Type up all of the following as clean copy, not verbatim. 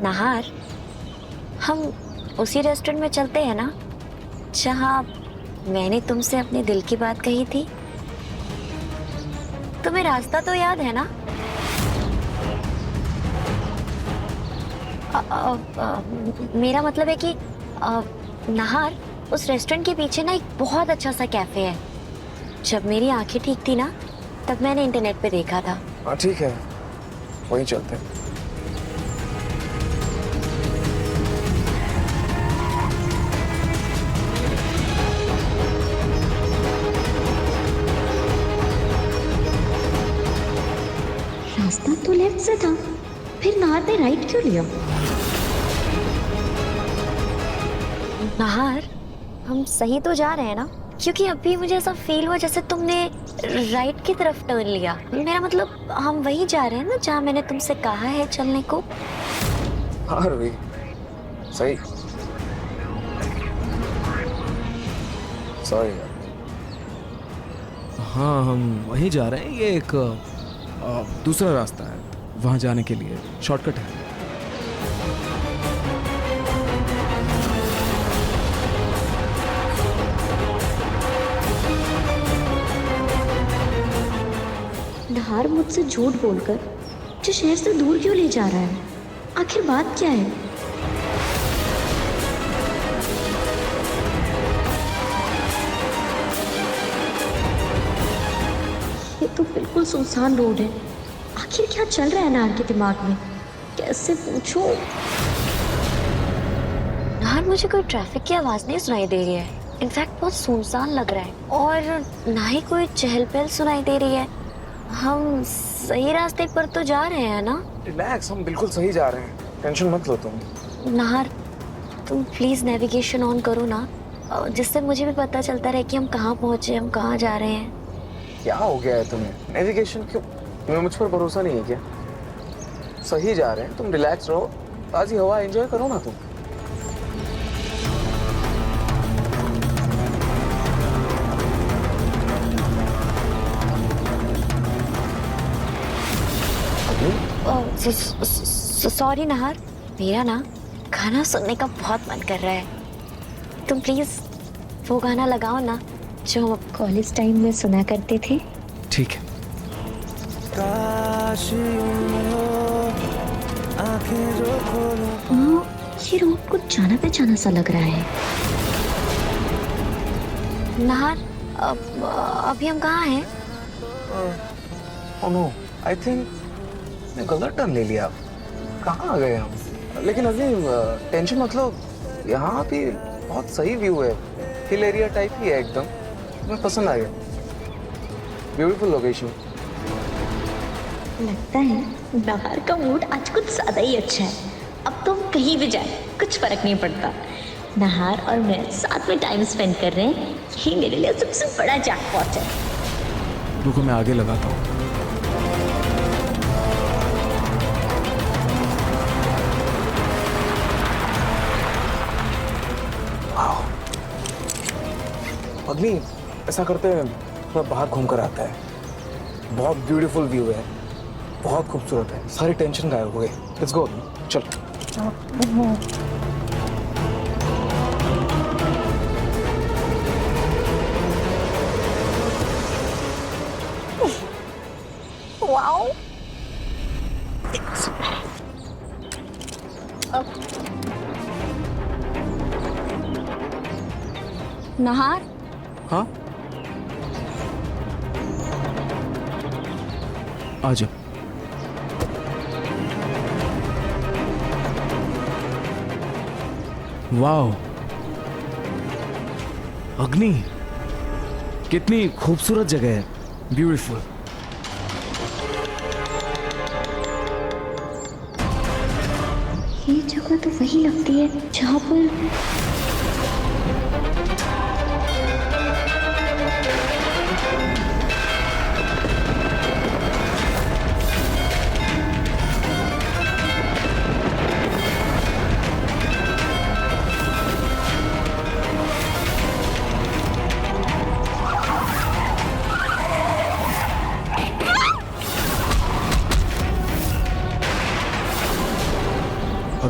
नाहार, हम उसी रेस्टोरेंट में चलते हैं ना जहाँ मैंने तुमसे अपने दिल की बात कही थी? तुम्हें रास्ता तो याद है ना? मेरा मतलब है कि नाहार, उस रेस्टोरेंट के पीछे ना एक बहुत अच्छा सा कैफे है। जब मेरी आंखें ठीक थी ना, तब मैंने इंटरनेट पे देखा था। हाँ ठीक है, वहीं चलते हैं। रास्ता तो लेफ्ट से था, फिर नाहार ने राइट क्यों लिया? नाहार, हम सही तो जा रहे हैं ना? क्योंकि अभी मुझे ऐसा फील हुआ जैसे तुमने राइट की तरफ टर्न लिया। मेरा मतलब हम वही जा रहे हैं ना जहाँ मैंने तुमसे कहा है चलने को। हाँ रवि, सही। सॉरी यार। हाँ, हम वहीं जा रहे हैं। ये एक दूसरा रास्ता है वहाँ जाने के लिए, शॉर्टकट है। नाहार मुझसे झूठ बोलकर मुझे शहर से दूर क्यों ले जा रहा है? आखिर बात क्या है? ये तो बिल्कुल सुनसान रोड है। आखिर क्या चल रहा है नाहार के दिमाग में? कैसे पूछूं? नाहार, मुझे कोई ट्रैफिक की आवाज नहीं सुनाई दे रही है। इनफैक्ट बहुत सुनसान लग रहा है और ना ही कोई चहल पहल सुनाई दे रही है। हम सही रास्ते पर तो जा रहे हैं ना? रिलैक्स, हम बिल्कुल सही जा रहे हैं, टेंशन मत लो तुम। नाहार, तुम प्लीज नेविगेशन ऑन करो ना, जिससे मुझे भी पता चलता रहे कि हम कहाँ पहुंचे, हम कहाँ जा रहे हैं। क्या हो गया है तुम्हें? नेविगेशन क्यों? तुम्हें मुझ पर भरोसा नहीं है क्या? सही जा रहे हैं, तुम रिलैक्स रहो, ताजी हवा एंजॉय करो ना तुम। सॉरी नाहार, मेरा ना गाना सुनने का बहुत मन कर रहा है। तुम प्लीज वो गाना लगाओ ना जो हम कॉलेज टाइम में सुना करते थे। ठीक है। हाँ, ये रोड कुछ जाना पहचाना सा लग रहा है। नाहार, अभी हम कहाँ हैं? ओह नो, आई थिंक मैं गलत टर्न ले लिया। कहाँ आ गए हम? लेकिन अजीम, टेंशन मत लो, यहाँ भी बहुत सही व्यू है, हिल एरिया टाइप ही है एकदम। तुम्हें पसंद आएगा, ब्यूटीफुल लोकेशन। लगता है नाहार का मूड आज कुछ ज्यादा ही अच्छा है। अब तो हम कहीं भी जाए कुछ फर्क नहीं पड़ता। नाहार और मैं साथ में टाइम स्पेंड कर रहे हैं, यही मेरे लिए सबसे बड़ा जैकपॉट है। रुको, मैं आगे लगाता हूँ। अग्नि, ऐसा करते हैं, थोड़ा बाहर घूम कर आता है। बहुत ब्यूटीफुल व्यू है, बहुत खूबसूरत है, सारी टेंशन गायब हो गई। लेट्स गो, चल। वाओ, नाहार, हाँ, आ जाओ। वाओ, अग्नि, कितनी खूबसूरत जगह है, ब्यूटीफुल। ये जगह तो वही लगती है जहाँ पर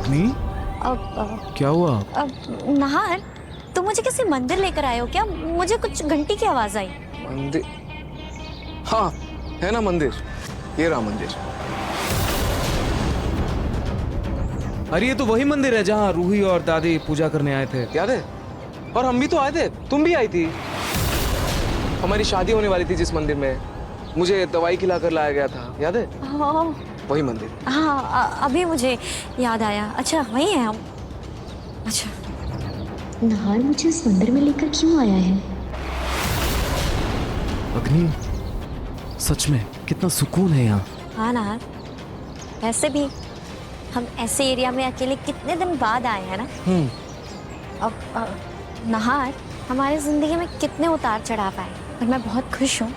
अग्नि, क्या हुआ? नाहर, तुम मुझे किसी मंदिर लेकर आए हो क्या? मुझे कुछ घंटी की आवाज आई। मंदिर? हाँ, है ना मंदिर, ये रहा मंदिर। अरे ये तो वही मंदिर है जहाँ रूही और दादी पूजा करने आए थे। याद है? और हम भी तो आए थे, तुम भी आई थी। हमारी शादी होने वाली थी जिस मंदिर में, मुझे दवाई खिलाकर लाया गया था, याद है? हाँ वही मंदिर। हाँ, अभी मुझे याद आया। अच्छा वही है हम। अच्छा नाहर मुझे इस मंदिर में लेकर क्यों आया है? अग्नि, सच में कितना सुकून है यहाँ। हाँ नाहर, वैसे भी हम ऐसे एरिया में अकेले कितने दिन बाद आए हैं ना। अब नाहर, हमारी जिंदगी में कितने उतार चढ़ाव आए, और मैं बहुत खुश हूँ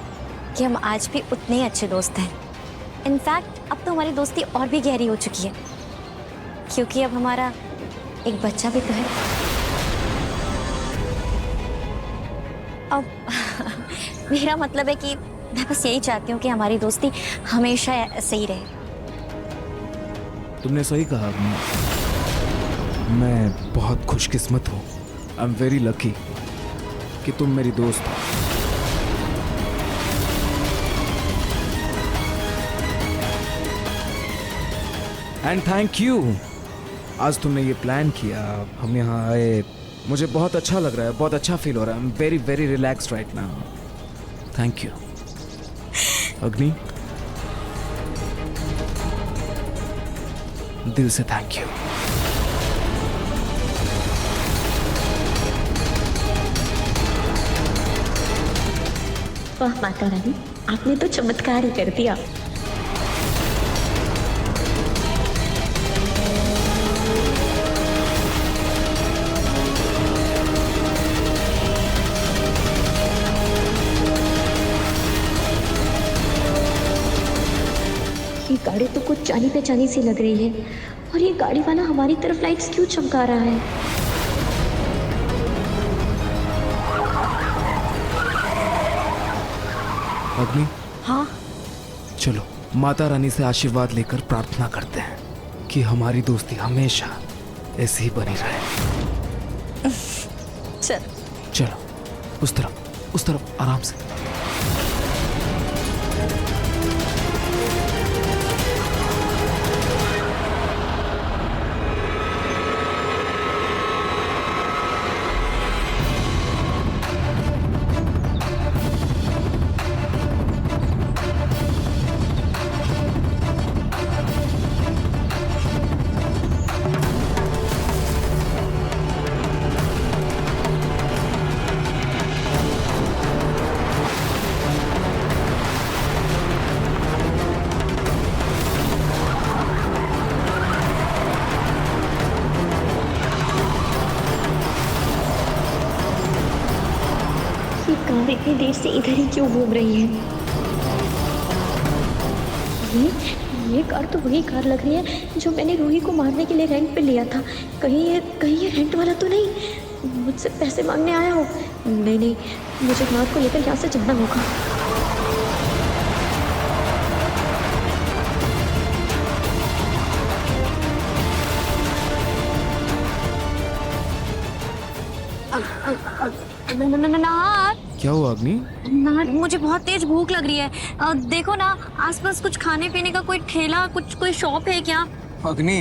कि हम आज भी उतने ही अच्छे दोस्त हैं। इनफैक्ट अब तो हमारी दोस्ती और भी गहरी हो चुकी है, क्योंकि अब हमारा एक बच्चा भी तो है। अब मेरा मतलब है कि मैं बस यही चाहती हूँ कि हमारी दोस्ती हमेशा ऐसे ही रहे। तुमने सही कहा अग्नि, मैं बहुत खुशकिस्मत हूँ। आई एम वेरी लकी कि तुम मेरी दोस्त हो। एंड थैंक यू, आज तुमने ये प्लान किया, हम यहाँ आए, मुझे बहुत अच्छा लग रहा है, बहुत अच्छा फील हो रहा है। I am very very relaxed right now. Thank you अग्नि, दिल से थैंक यू। वाह माता रानी, आपने तो चमत्कार ही कर दिया। ये गाड़ी तो कुछ जानी पहचानी सी लग रही है, और ये गाड़ी वाला हमारी तरफ लाइट्स क्यों चमका रहा है? अग्नि, हाँ चलो माता रानी से आशीर्वाद लेकर प्रार्थना करते हैं कि हमारी दोस्ती हमेशा ऐसी ही बनी रहे। चल। चलो उस तरफ आराम से। ये कार इतनी देर से इधर ही क्यों घूम रही है? ये कार तो वही कार लग रही है जो मैंने रूही को मारने के लिए रेंट पे लिया था। कहीं ये रेंट वाला तो नहीं मुझसे पैसे मांगने आया हो? नहीं, मुझे रात को लेकर यहाँ से जाना होगा। नाहर, क्या हुआ अग्नि? नाहर, मुझे बहुत तेज भूख लग रही है। देखो ना आसपास कुछ खाने पीने का कोई ठेला, कोई शॉप है क्या? अग्नि,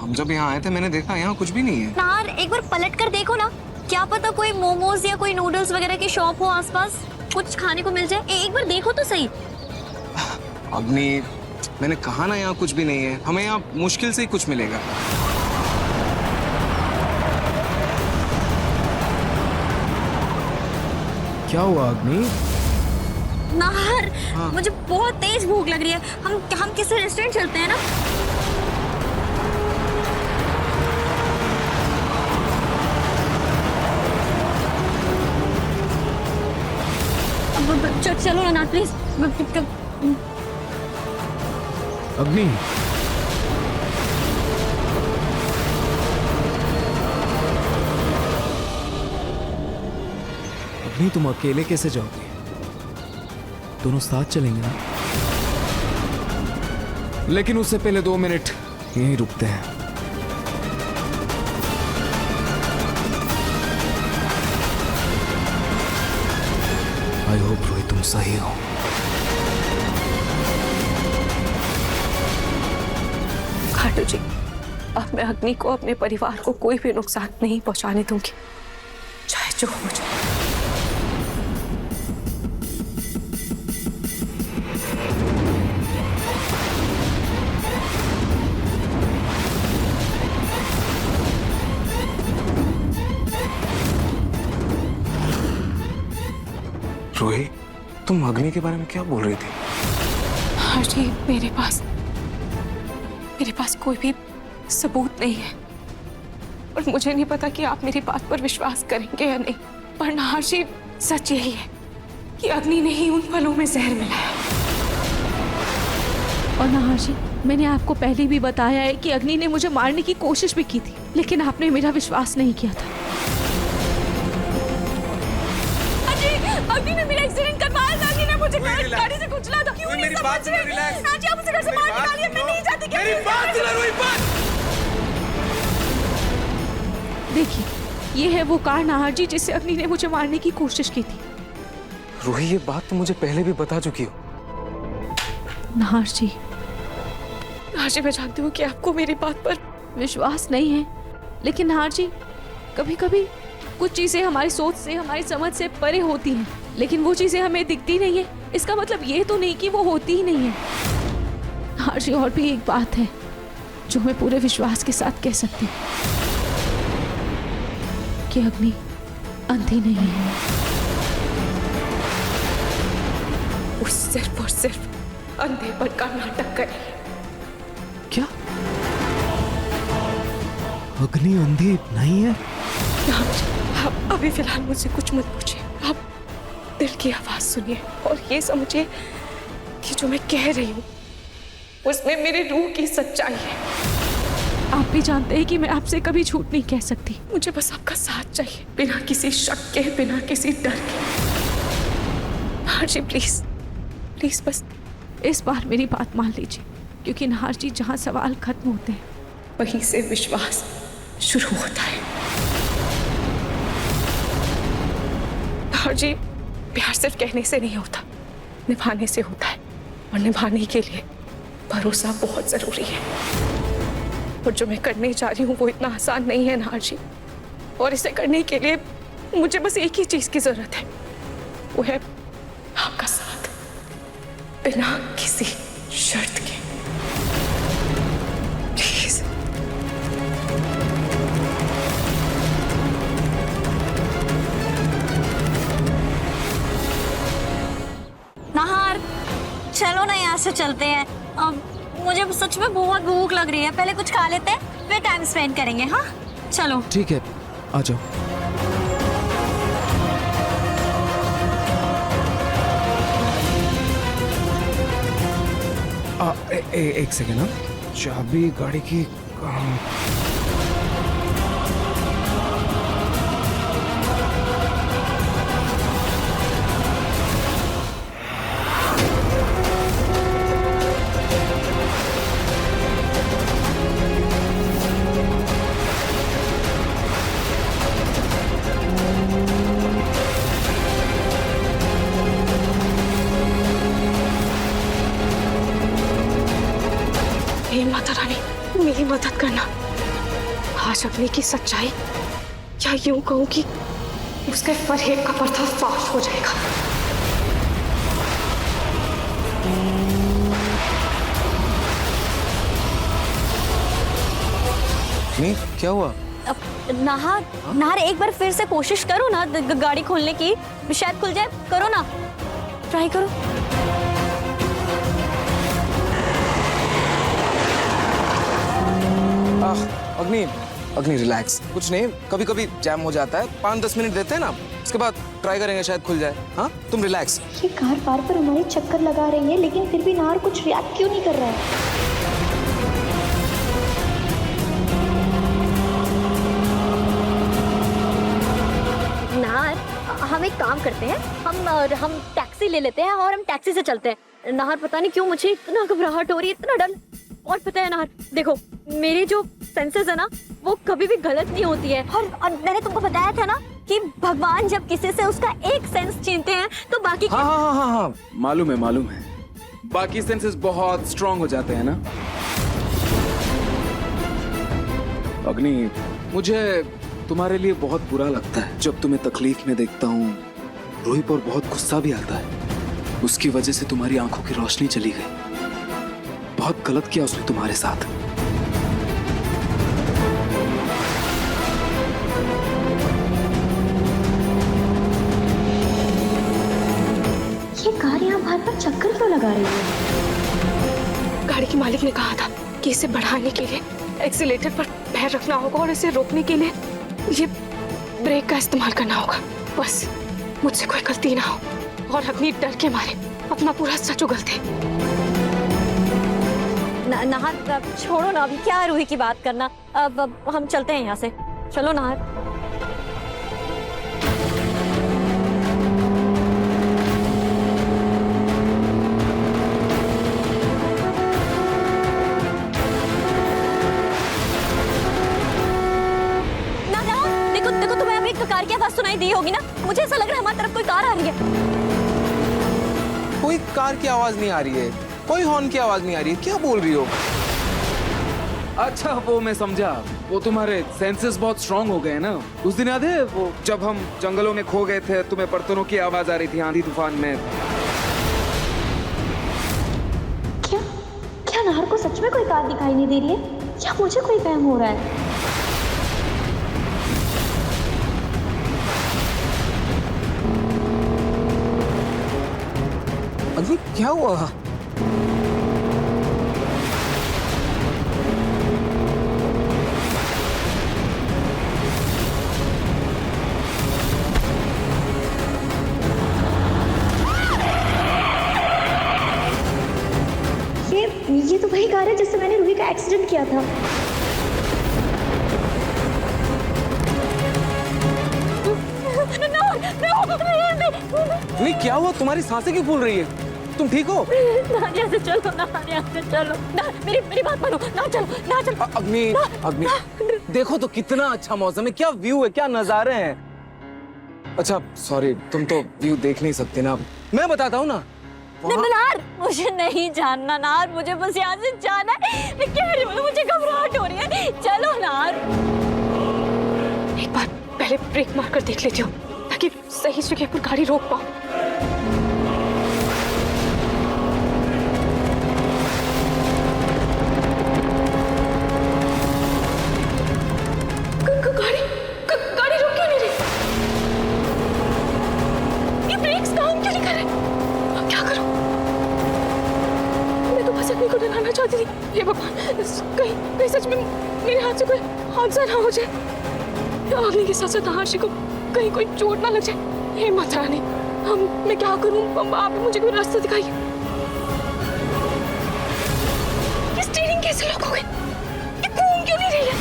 हम जब यहाँ आए थे मैंने देखा यहाँ कुछ भी नहीं है। नाहर, एक बार पलट कर देखो ना, क्या पता कोई मोमोज या कोई नूडल्स वगैरह की शॉप हो आसपास, कुछ खाने को मिल जाए। एक बार देखो तो सही। अग्नि, मैंने कहा ना यहाँ कुछ भी नहीं है, हमें यहाँ मुश्किल से ही कुछ मिलेगा। क्या हुआ अग्नि? नाहर, हाँ। मुझे बहुत तेज भूख लग रही है। हम किसी रेस्टोरेंट चलते हैं ना? चलो ना नाथ प्लीज। अग्नि, अग्नि तुम अकेले कैसे जाओगे? दोनों साथ चलेंगे ना? लेकिन उससे पहले 2 मिनट यहीं रुकते हैं। आई होप रोहित तुम सही हो। खाटू जी, अब मैं अग्नि को, अपने परिवार को कोई भी नुकसान नहीं पहुंचाने दूंगी, चाहे जो हो जाए। रोहित, तुम अग्नि के बारे में क्या बोल रही थी? हाँ जी, मेरे पास कोई भी सबूत नहीं है और मुझे नहीं पता कि आप मेरी बात पर विश्वास करेंगे या नहीं, पर नाहर जी, सच यही है कि अग्नि ने ही उन फलों में जहर मिलाया। और नाहर जी, मैंने आपको पहले भी बताया है कि अग्नि ने मुझे मारने की कोशिश भी की थी, लेकिन आपने मेरा विश्वास नहीं किया था। अग्नि ने मेरा एक्सीडेंट करवाया था, अग्नि ने मुझे गाड़ी से कुचला था। क्यों नहीं समझ रहे? आज आप मुझे घर से बाहर निकालिए, मैं नहीं चाहती कि मेरी बात सुनो रोहित। देखिए, ये है वो कार नाहर जी जिससे अग्नि ने मुझे मारने की कोशिश की थी। रोहित, ये बात तो मुझे पहले भी बता चुकी हो। नाहर जी, मैं जानती हूँ कि आपको मेरी बात पर विश्वास नहीं है, लेकिन नाहर जी, कभी कभी कुछ चीजें हमारी सोच से, हमारी समझ से परे होती हैं, लेकिन वो चीजें हमें दिखती नहीं है। इसका मतलब ये तो नहीं कि वो होती ही नहीं है। नाहर जी, और भी एक बात है जो मैं पूरे विश्वास के साथ कह सकती हूँ कि अग्नि अंधी नहीं है। वो सिर्फ और सिर्फ अंधेपन का नाटक करे। क्या अग्नि अंधी नहीं है? आप अभी फिलहाल मुझसे कुछ मत पूछिए, आप दिल की आवाज सुनिए और ये समझिए कि जो मैं कह रही हूँ उसमें मेरे रूह की सच्चाई है। आप भी जानते हैं कि मैं आपसे कभी झूठ नहीं कह सकती। मुझे बस आपका साथ चाहिए, बिना किसी शक के, बिना किसी डर के। नाहर जी, प्लीज प्लीज, बस इस बार मेरी बात मान लीजिए, क्योंकि नाहर जी, जहाँ सवाल खत्म होते हैं वहीं से विश्वास शुरू होता है। नाहर जी, प्यार सिर्फ कहने से नहीं होता, निभाने से होता है, और निभाने के लिए भरोसा बहुत जरूरी है। और जो मैं करने जा रही हूँ वो इतना आसान नहीं है नाहर जी, और इसे करने के लिए मुझे बस एक ही चीज की जरूरत है, वो है आपका साथ, बिना किसी शर्त के। प्लीज। नाहर, चलो ना यहाँ से चलते हैं। अब मुझे सच में बहुत भूख लग रही है, पहले कुछ खा लेते हैं, फिर टाइम स्पेंड करेंगे। हाँ चलो। ठीक है, आ जाओ। एक सेकेंड, ना चाबी गाड़ी की कहाँ? हे माता रानी, मेरी मदद करना। आज अग्नि की सच्चाई, या यूं कहूं कि उसके फरेब का पर्दाफाश हो जाएगा। नहीं, क्या हुआ? नाहर एक बार फिर से कोशिश करो ना गाड़ी खोलने की, शायद खुल जाए। करो ना, ट्राई करो। अग्नि रिलैक्स, कुछ नहीं, कभी कभी जैम हो जाता है, 5-10 मिनट देते हैं ना, उसके बाद ट्राई करेंगे, शायद खुल जाए। हाँ, तुम रिलैक्स। ये कार बार बार हमारे चक्कर लगा रही है, लेकिन फिर भी नाहर कुछ रिएक्ट क्यों नहीं कर रहा है? नाहर, हम एक काम करते हैं, हम टैक्सी ले लेते हैं और हम टैक्सी से चलते हैं। नाहर, पता नहीं क्यों मुझे इतना घबराहट हो रही है, इतना डर। और पता है नाहर, देखो मेरी जो सेंसेस है ना, वो कभी भी गलत नहीं होती है। और मैंने तुमको बताया था ना कि भगवान जब किसी से उसका एक सेंस छीनते हैं तो बाकी हाँ हाँ हाँ हाँ हाँ, मालूम है बाकी सेंसेस बहुत स्ट्रांग हो जाते हैं ना। अग्नि, मुझे तुम्हारे लिए बहुत बुरा लगता है जब तुम्हें तकलीफ में देखता हूँ। रूही पर बहुत गुस्सा भी आता है, उसकी वजह से तुम्हारी आंखों की रोशनी चली गई। बहुत गलत किया उसने तुम्हारे साथ। ये कार यहाँ बाहर पर चक्कर क्यों लगा रही है? गाड़ी के मालिक ने कहा था कि इसे बढ़ाने के लिए एक्सीलेटर पर पैर रखना होगा और इसे रोकने के लिए ये ब्रेक का इस्तेमाल करना होगा। बस मुझसे कोई गलती ना हो और अपनी डर के मारे अपना पूरा सच उगलते। नाहर छोड़ो ना, अभी क्या रूही की बात करना। अब हम चलते हैं यहाँ से, चलो नाहर। देखो तुम्हें अभी कार की आवाज सुनाई दी होगी ना। मुझे ऐसा लग रहा है हमारी तरफ कोई कार आ रही है। कोई कार की आवाज नहीं आ रही है, कोई हॉर्न की आवाज नहीं आ रही है। क्या बोल रही हो? अच्छा वो मैं समझा, वो तुम्हारे सेंसेस बहुत स्ट्रांग हो गए ना। उस दिन याद है वो जब हम जंगलों में खो गए थे, तुम्हें बर्तनों की आवाज आ रही थी आंधी तूफान में। क्या नाहर को सच में कोई कार दिखाई नहीं दे रही है या मुझे कोई वहम हो रहा है? अभी क्या हुआ? ये तो वही कार है जिससे मैंने रूही का एक्सीडेंट किया था। नहीं क्या हुआ? तुम्हारी सांसें क्यों फूल रही है? तुम ठीक हो? ना जैसे चलो ना, यहाँ से चलो ना। मेरी बात मानो ना, चलो ना चलो। अग्नि देखो तो कितना अच्छा मौसम है, क्या व्यू है, क्या नजारे हैं। अच्छा सॉरी, तुम तो व्यू देख नहीं सकते ना, मैं बताता हूँ ना। नार मुझे नहीं जानना नार, मुझे बस यहाँ से जाना है। मैं कह रही हूँ मुझे घबराहट हो रही है। चलो नार। एक बार पहले ब्रेक मार कर देख लेती हूँ ताकि सही जगह पर गाड़ी रोक पाऊँ। गाड़ी रोक क्यों नहीं रही? ये ब्रेक्स काम क्यों नहीं कर रहे? अब क्या करूं? मैं तो बस अपनी को डराना चाहती थी। हे भगवान, कहीं सच में मेरे हाथ से कोई हादसा ना हो जाए। अग्नि के साथ साथ आशी को कहीं कोई चोट ना लग जाए। हे माता रानी, मैं क्या करूं? आप मुझे कोई रास्ता दिखाइए। ये स्टीयरिंग कैसे लॉक हो गई? ये घूम क्यों नहीं रही है?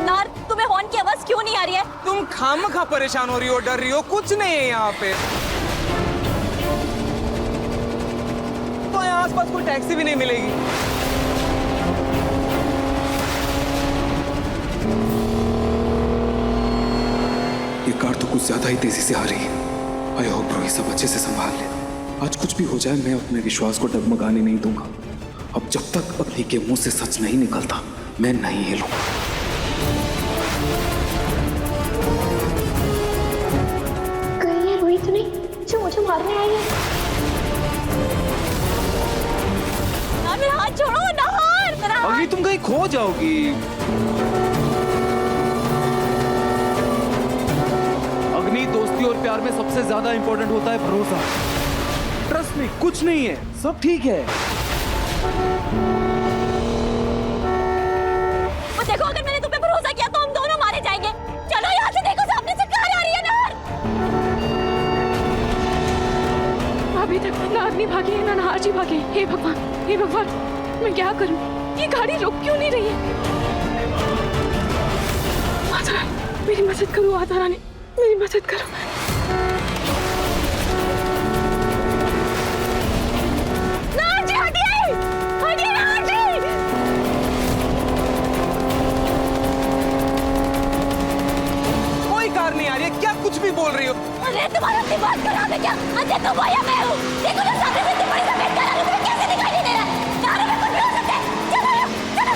नार तुम्हें हॉर्न की आवाज क्यों नहीं आ रही है? तुम खामखा परेशान हो रही हो, डर रही हो, कुछ नहीं है यहाँ पे। तो यहाँ आसपास कोई टैक्सी भी नहीं मिलेगी। ये कार तो कुछ ज्यादा ही तेजी से आ रही है। आई होप रोही सब अच्छे से संभाल ले। आज कुछ भी हो जाए मैं अपने विश्वास को डगमगाने नहीं दूंगा। अब जब तक अग्नि के मुंह से सच नहीं निकलता मैं नहीं हिलूंगा। कहीं है रूही तो नहीं जो मुझे मारने आई है? नार मेरा हाथ छोड़ो। नार मेरा हाथ। अग्नि तुम कहीं खो जाओगी। अग्नि, दोस्ती और प्यार में सबसे ज्यादा इंपॉर्टेंट होता है भरोसा। ट्रस्ट मी, कुछ नहीं है, सब ठीक है। वो देखो, अगर मैंने तुम पे भरोसा किया तो हम दोनों मारे जाएंगे। चलो यहाँ से, देखो सामने से कार आ रही है। नार अभी तक ना अग्नि भागी है ना नाहर जी भागे। हे भगवान, मैं क्या करूं? ये गाड़ी रुक क्यों नहीं रही है? माता रानी मेरी मदद करो। माता रानी मेरी मदद करो। बोल रही हो? अरे तुम्हारा दिमाग खराब है क्या? अजय तुम हो या मैं हूँ? देखो ना सामने से इतनी बड़ी सफेद कार आ रही है, तुम्हें कैसे दिखाई नहीं दे रहा है? नारों में कुछ भी हो सकता है। चलो यार, चलो।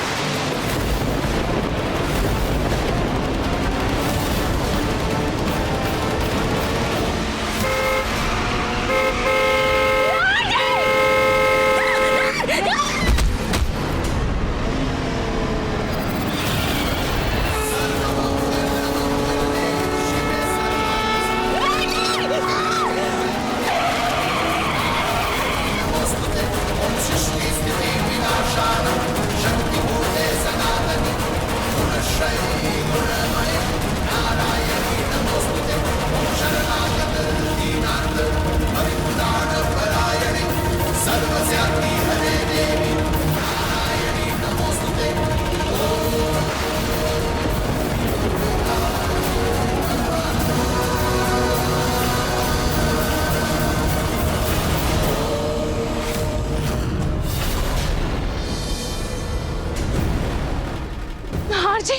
नाहर जी,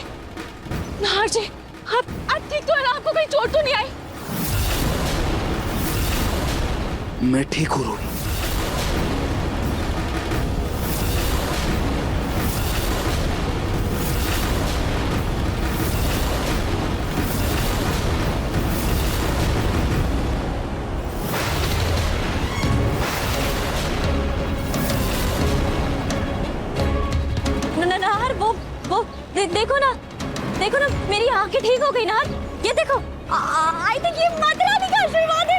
नाहर जी, आप ठीक तो है ना? आपको कहीं चोट तो नहीं आई? मैं ठीक हूँ रूही। नाहर देखो ना मेरी आंखें ठीक हो गई नाहर। ये देखो, आई थिंक ये माता रानी का आशीर्वाद है।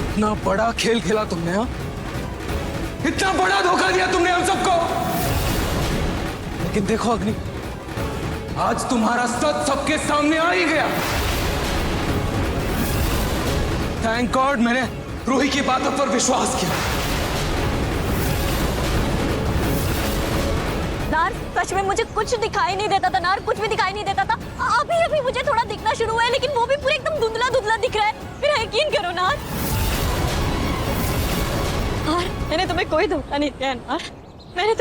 इतना बड़ा खेल खेला तुमने, हाँ? इतना बड़ा धोखा दिया तुमने हम सबको। लेकिन देखो अग्नि, आज तुम्हारा सच सबके सामने आ ही गया। थैंक गॉड मैंने रूही की बातों पर विश्वास किया। नार, सच में मुझे कुछ दिखाई नहीं देता था नार, कुछ भी दिखाई नहीं देता था। अभी अभी मुझे थोड़ा दिखना शुरू हुआ है, लेकिन वो भी पूरा एकदम धुंधला धुंधला दिख रहा है। फिर यकीन करो नार, मैंने तुम्हें कोई धोखा नहीं दिया नार। मैंने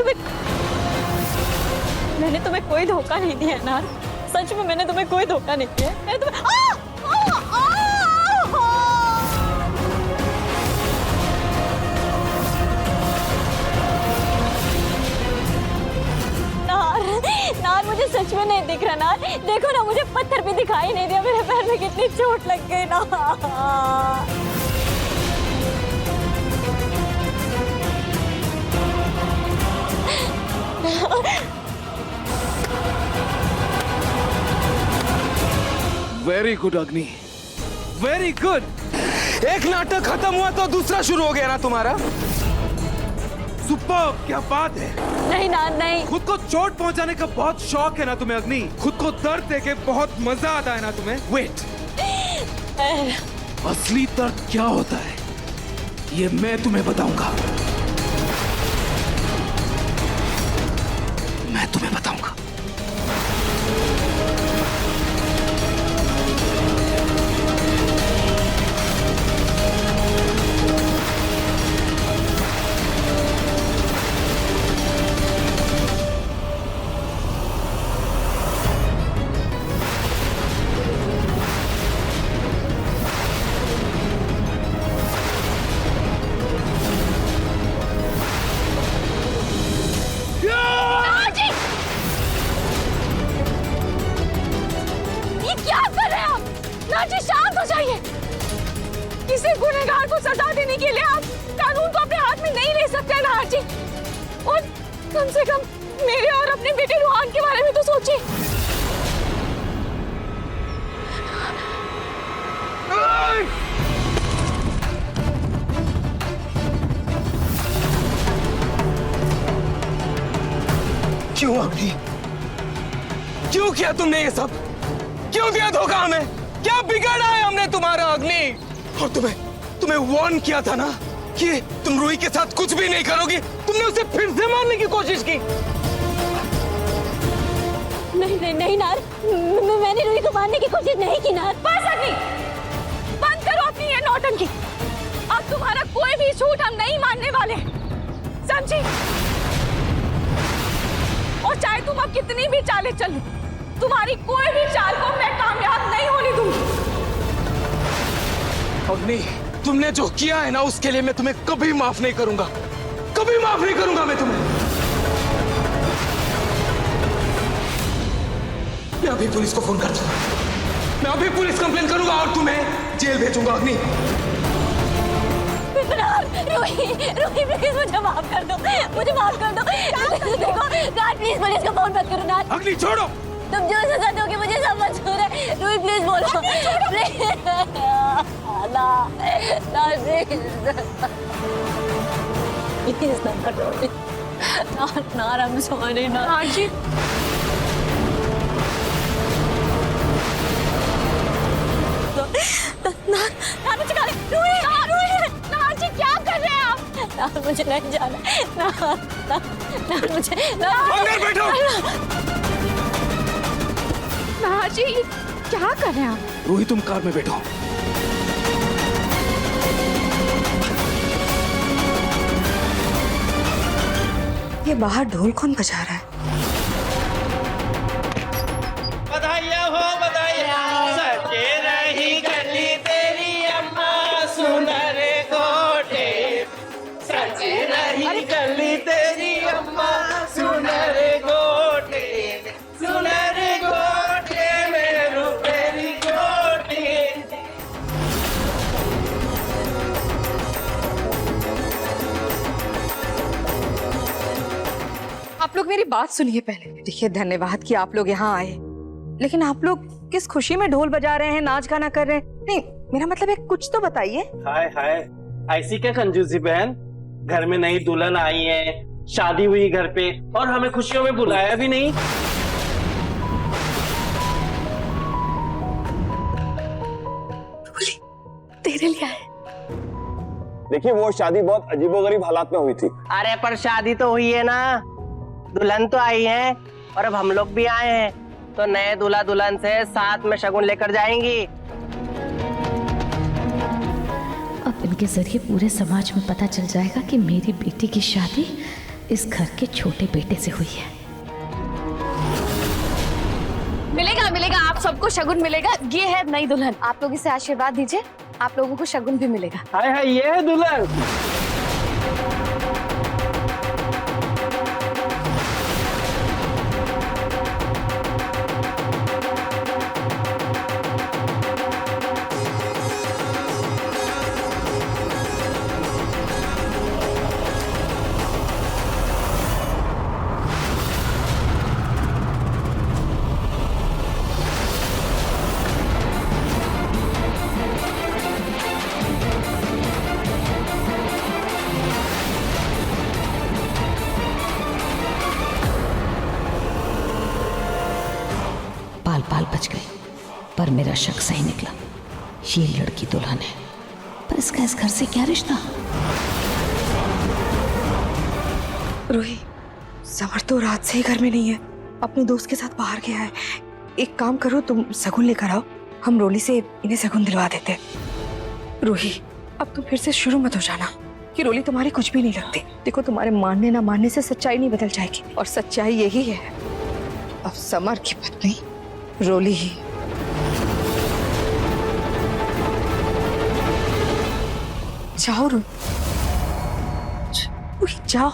तुम्हें कोई धोखा नहीं दिया नार। सच में मैंने तुम्हें कोई धोखा नहीं दिया। मैंने तुम्हें नार, मुझे सच में नहीं दिख रहा नार। देखो ना, मुझे पत्थर भी दिखाई नहीं दिया। मेरे पैर में कितनी चोट लग गई ना। वेरी गुड अग्नि, वेरी गुड। एक नाटक खत्म हुआ तो दूसरा शुरू हो गया ना तुम्हारा। सुपर, क्या बात है। नहीं नार, नहीं। खुद को चोट पहुंचाने का बहुत शौक है ना तुम्हें अग्नि? खुद को दर्द देके बहुत मजा आता है ना तुम्हें? वेट, असली दर्द क्या होता है ये मैं तुम्हें बताऊंगा। मैं तुम्हें बताऊंगा। नाजी, शांत हो जाइए। किसी गुनहगार को सजा देने के लिए आप कानून को अपने हाथ में नहीं ले सकते नाहर जी। और कम से कम मेरे और अपने बेटे रूहान के बारे में तो सोचिए। क्यों अग्नि, क्यों किया तुमने ये सब? क्यों दिया धोखा हमें? क्या बिगाड़ा है हमने तुम्हारा अग्नि? और तुम्हें वार्न किया था ना कि तुम रूही के साथ कुछ भी नहीं करोगी। तुमने उसे फिर से मारने की कोशिश की। नहीं नहीं नहीं नार, मैंने रूही को मारने की कोशिश नहीं की नार। बस अग्नि, ईशान जी। और चाहे तुम अब कितनी भी चालें चलो, तुम्हारी कोई भी चाल को मैं कामयाब नहीं होने दूंगी। अग्नि, तुमने जो किया है ना उसके लिए मैं तुम्हें कभी माफ नहीं करूंगा, कभी माफ नहीं करूंगा मैं तुम्हें। मैं अभी पुलिस को फोन करता हूं, मैं अभी पुलिस कंप्लेन करूंगा और तुम्हें जेल भेजूंगा। अग्नि, रोही प्लीज मुझे माफ कर दो, मुझे माफ कर दो। देखो गार्ड प्लीज पुलिस को फोन मत करो ना। अग्नि छोड़ो। तुम जो सजा दोगे मुझे सब मंजूर है। रोही प्लीज बोलो। प्लीज ना रोही, ना I'm sorry ना। हाँ जी। ना मुझे जी क्या कर रहे हैं आप? ना मुझे नहीं जाना। ना मुझे अंदर बैठो। नाहर जी क्या कर रहे हैं आप? रोहित तुम कार में बैठो। ये बाहर ढोल कौन बजा रहा है? बधाइयाँ हो बधाइयाँ, सजे रही गली तेरी अम्मा सुनर गोटे, सजे रही गली तेरी अम्मा सुनर गोटे, सुनर गोटे में रुपेरी गोटे। आप लोग मेरी बात सुनिए पहले। देखिए, धन्यवाद कि आप लोग यहाँ आए, लेकिन आप लोग किस खुशी में ढोल बजा रहे हैं, नाच गाना कर रहे हैं? नहीं, मेरा मतलब है कुछ तो बताइए। हाय हाय, ऐसी क्या कंजूसी बहन, घर में नई दुल्हन आई है, शादी हुई घर पे, और हमें खुशियों में बुलाया भी नहीं। तेरे लिए आए। देखिए, वो शादी बहुत अजीबोगरीब हालात में हुई थी। अरे पर शादी तो हुई है ना, दुल्हन तो आई है, और अब हम लोग भी आए हैं, तो नए दूल्हा दुल्हन से साथ में शगुन लेकर जाएंगी। अब इनके जरिए पूरे समाज में पता चल जाएगा कि मेरी बेटी की शादी इस घर के छोटे बेटे से हुई है। मिलेगा मिलेगा, आप सबको शगुन मिलेगा। ये है नई दुल्हन, आप लोग इसे आशीर्वाद दीजिए, आप लोगों को शगुन भी मिलेगा। हाय हाय, ये है दुल्हन। पाल पाल बच गई, पर मेरा शक सही निकला। ये लड़की दुल्हन है, पर इसका इस घर से क्या रिश्ता? रोही, समर तो रात से ही घर में नहीं है, अपने दोस्त के साथ बाहर गया है। एक काम करो, तुम शगुन लेकर आओ, हम रोली से इन्हें शगुन दिलवा देते हैं। रोही, अब तुम फिर से शुरू मत हो जाना कि रोली तुम्हारी कुछ भी नहीं लगती। देखो, तुम्हारे मानने ना मानने से सच्चाई नहीं बदल जाएगी, और सच्चाई यही है, अब समर की पत्नी रोली ही। जाओ रोही, जाओ।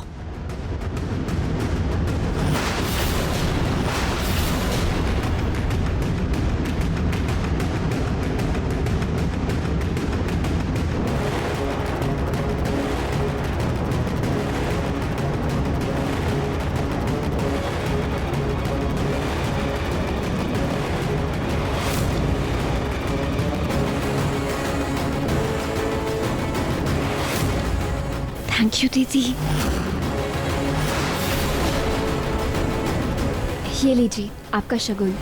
थैंक यू दीदी। ये लीजिए आपका शगुन।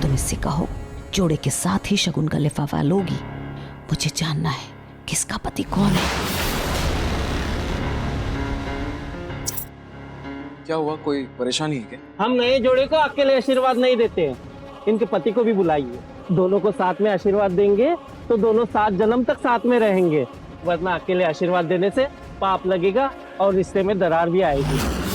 तुम इससे कहो जोड़े के साथ ही शगुन का लिफाफा लोगी। मुझे जानना है किसका पति कौन है। क्या हुआ, कोई परेशानी है क्या? हम नए जोड़े को अकेले आशीर्वाद नहीं देते हैं, इनके पति को भी बुलाइए। दोनों को साथ में आशीर्वाद देंगे तो दोनों 7 जन्म तक साथ में रहेंगे, वरना अकेले आशीर्वाद देने से पाप लगेगा और रिश्ते में दरार भी आएगी।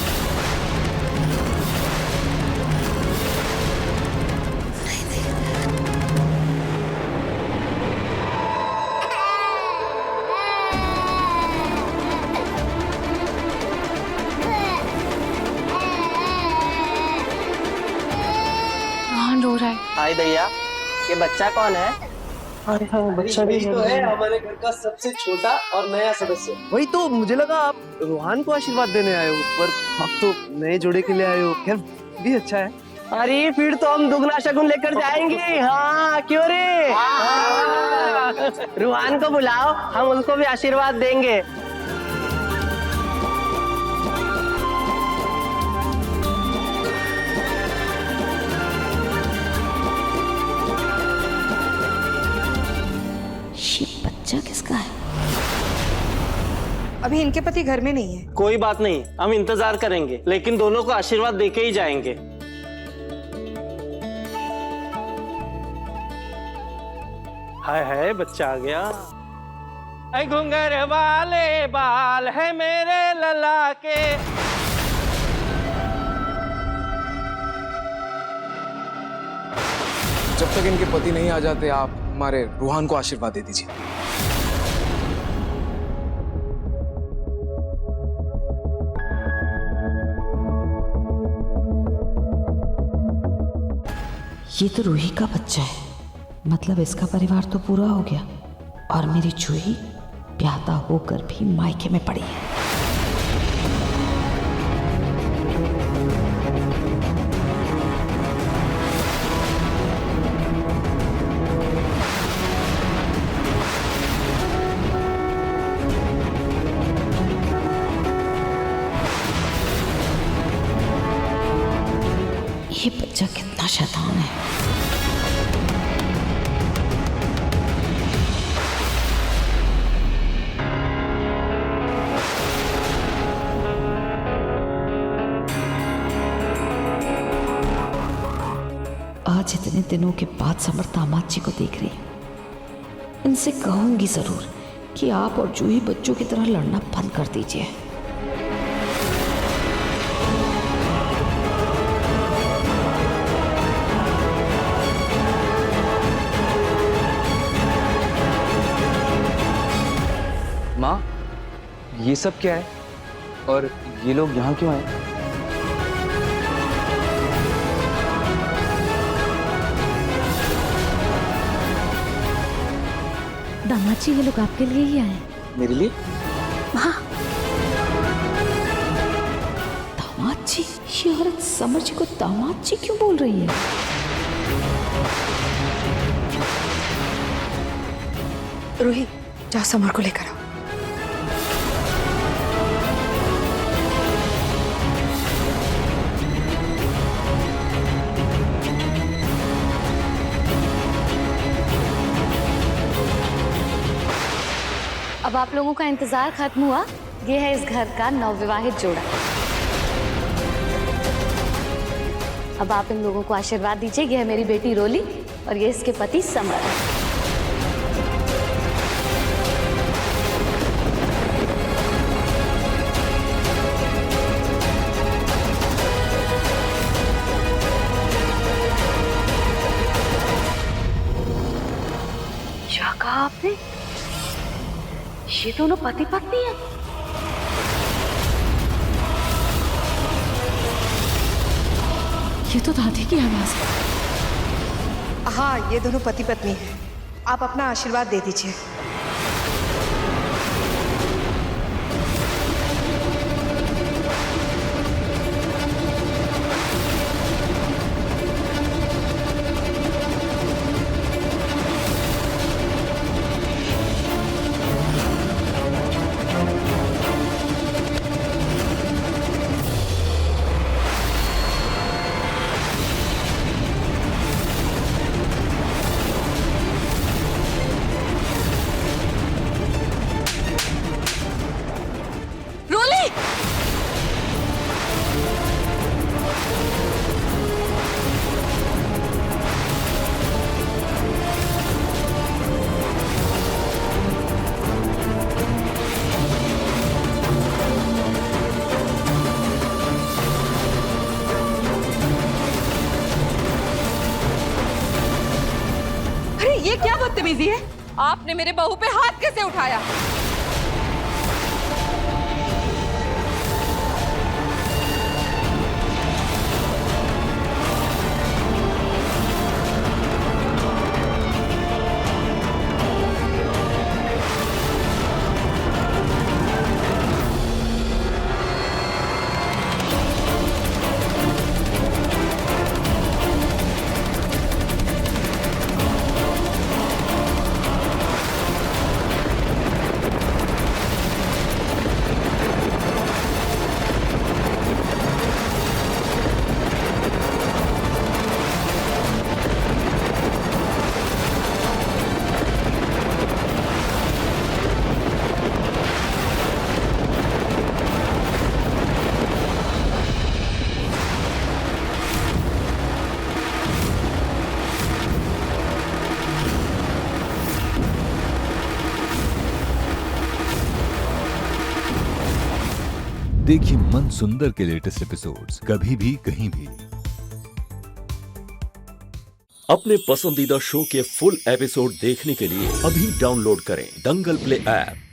रो रहा है। हाय दैया, ये बच्चा कौन है? अरे हाँ, बच्चा भी तो है हमारे घर का सबसे छोटा और नया सदस्य। वही तो मुझे लगा आप रोहान को आशीर्वाद देने आए हो, पर आप तो नए जोड़े के लिए आए हो। खैर भी अच्छा है। अरे फिर तो हम दुगना शगुन लेकर जाएंगे। हाँ क्यों रे? रूहान को बुलाओ, हम उसको भी आशीर्वाद देंगे। ये बच्चा किसका है? अभी इनके पति घर में नहीं है। कोई बात नहीं, हम इंतजार करेंगे, लेकिन दोनों को आशीर्वाद देके ही जाएंगे। हाय हाय, बच्चा आ गया। ऐ घुंघर वाले बाल है मेरे लला के। जब तक इनके पति नहीं आ जाते, आप हमारे रूहान को आशीर्वाद दे दीजिए। ये तो रूही का बच्चा है, मतलब इसका परिवार तो पूरा हो गया और मेरी जूही ब्याहता होकर भी मायके में पड़ी है। ये बच्चा कितना शैतान है। आज इतने दिनों के बाद समर दामाद जी को देख रही हूँ। इनसे कहूंगी जरूर कि आप और जूही बच्चों की तरह लड़ना बंद कर दीजिए। माँ, ये सब क्या है और ये लोग यहाँ क्यों आए? दामाद जी, ये लोग आपके लिए ही आए। मेरे लिए? हाँ। दामाद जी? ये औरत समर जी को दामाद जी क्यों बोल रही है? रूही, जाओ समर को लेकर आओ। अब आप लोगों का इंतजार खत्म हुआ। ये है इस घर का नवविवाहित जोड़ा। अब आप इन लोगों को आशीर्वाद दीजिए। ये है मेरी बेटी रोली और ये इसके पति समर। क्या कहा आपने? ये दोनों पति पत्नी हैं। ये तो दादी की आवाज है। हाँ, ये दोनों पति पत्नी हैं। आप अपना आशीर्वाद दे दीजिए। बदतमीजी है? आपने मेरे बहू पे हाथ कैसे उठाया? देखिए मन सुंदर के लेटेस्ट एपिसोड्स कभी भी कहीं भी। अपने पसंदीदा शो के फुल एपिसोड देखने के लिए अभी डाउनलोड करें दंगल प्ले ऐप।